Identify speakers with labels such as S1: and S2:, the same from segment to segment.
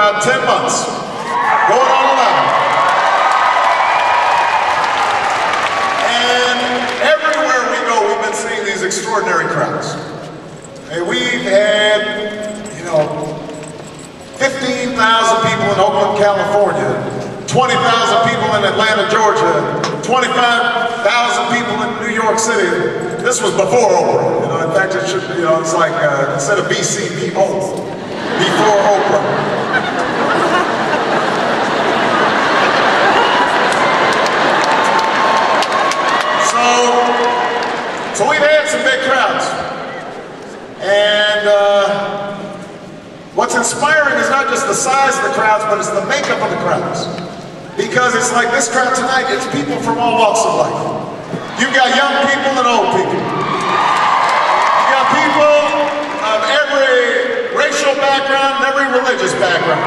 S1: about 10 months, going on 11. And everywhere we go, we've been seeing these extraordinary crowds. And we've had, 15,000 people in Oakland, California, 20,000 people in Atlanta, Georgia, 25,000 people in New York City. This was before Oprah. In fact, it should, it's like instead of BC, BO, before Oprah. So we've had some big crowds. And what's inspiring is not just the size of the crowds, but it's the makeup of the crowds. Because it's like this crowd tonight, it's people from all walks of life. You've got young people and old people. You've got people of every racial background and every religious background.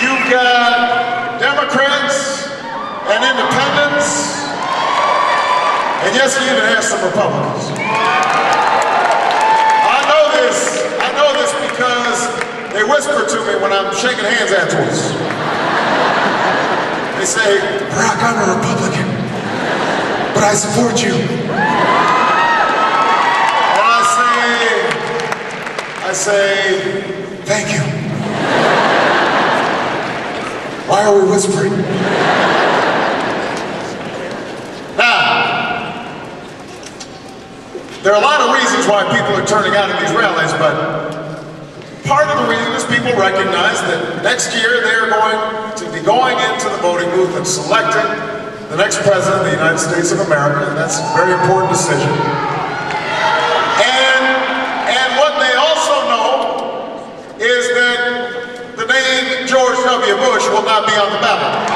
S1: You've got Democrats and independents, and yes, you even have some Republicans. I know this because they whisper to me when I'm shaking hands afterwards. They say, Barack, I'm a Republican, but I support you. And I say, thank you. Why are we whispering? Now, there are a lot of reasons why people are turning out at these rallies, but part of the reason is people recognize that next year they're going to be going into the voting booth and selecting the next president of the United States of America, and that's a very important decision. And what they also know is that the name George W. Bush will not be on the ballot.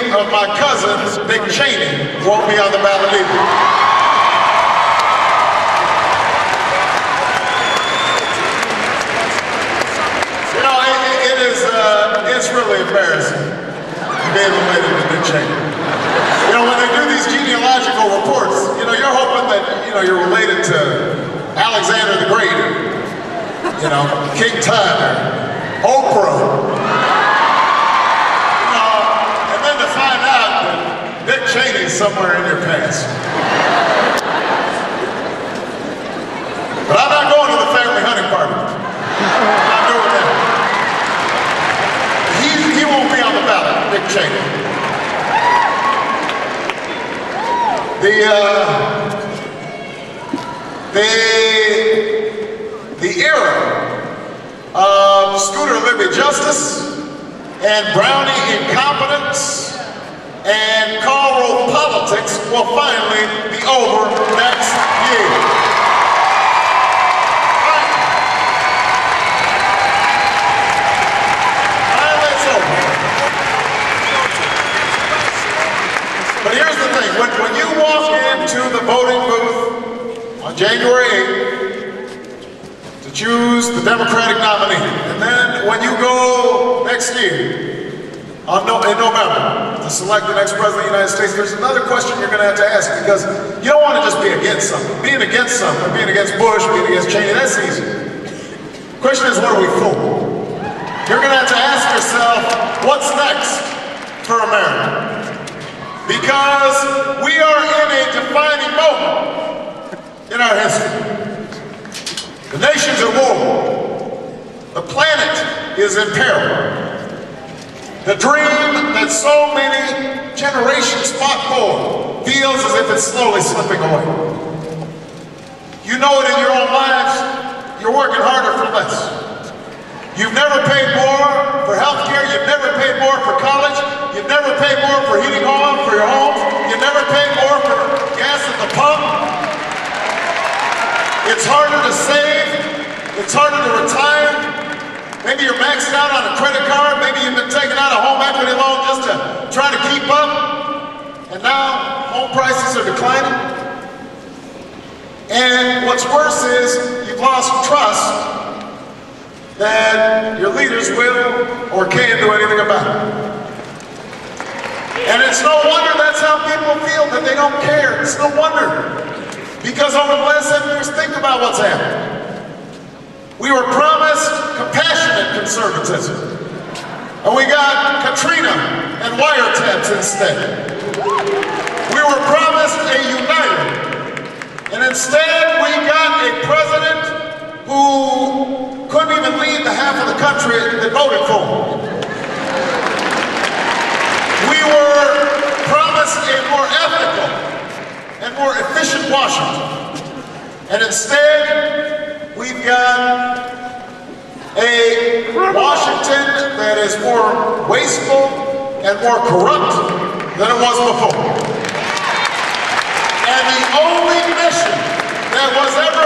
S1: Of my cousin, Dick Cheney, won't be on the ballot either. It's really embarrassing to be related to Dick Cheney. When they do these genealogical reports, you're hoping that, you're related to Alexander the Great, King Tut, Oprah. Find out that Dick Cheney's somewhere in your past. But I'm not going to the family hunting party. I'm not doing that. He won't be on the ballot, Dick Cheney. The era of Scooter Libby justice and Brownie incompetence and Karl Rove politics will finally be over next year. Finally it's over. But here's the thing, when you walk into the voting booth on January 8th to choose the Democratic nominee, and then when you go next year, in November, to select the next president of the United States, there's another question you're going to have to ask, because you don't want to just be against something. Being against something, being against Bush, being against Cheney, that's easy. The question is, what are we for? You're going to have to ask yourself, what's next for America? Because we are in a defining moment in our history. The nation's at war. The planet is in peril. The dream that so many generations fought for feels as if it's slowly slipping away. You know it in your own lives. You're working harder for less. You've never paid more for health care. You've never paid more for college. You've never paid more for heating oil for your homes. You've never paid more for gas at the pump. It's harder to save. It's harder to retire. Maybe you're maxed out on a credit card. Maybe you've been taking out a home equity loan just to try to keep up. And now home prices are declining. And what's worse is you've lost trust that your leaders will or can do anything about it. And it's no wonder that's how people feel, that they don't care. It's no wonder. Because over the last 7 years, think about what's happened. We were promised compassionate conservatism. And we got Katrina and wiretaps instead. We were promised a united. And instead, we got a president who couldn't even lead the half of the country that voted for him. We were promised a more ethical and more efficient Washington. And instead, we've got a Washington that is more wasteful and more corrupt than it was before. And the only mission that was ever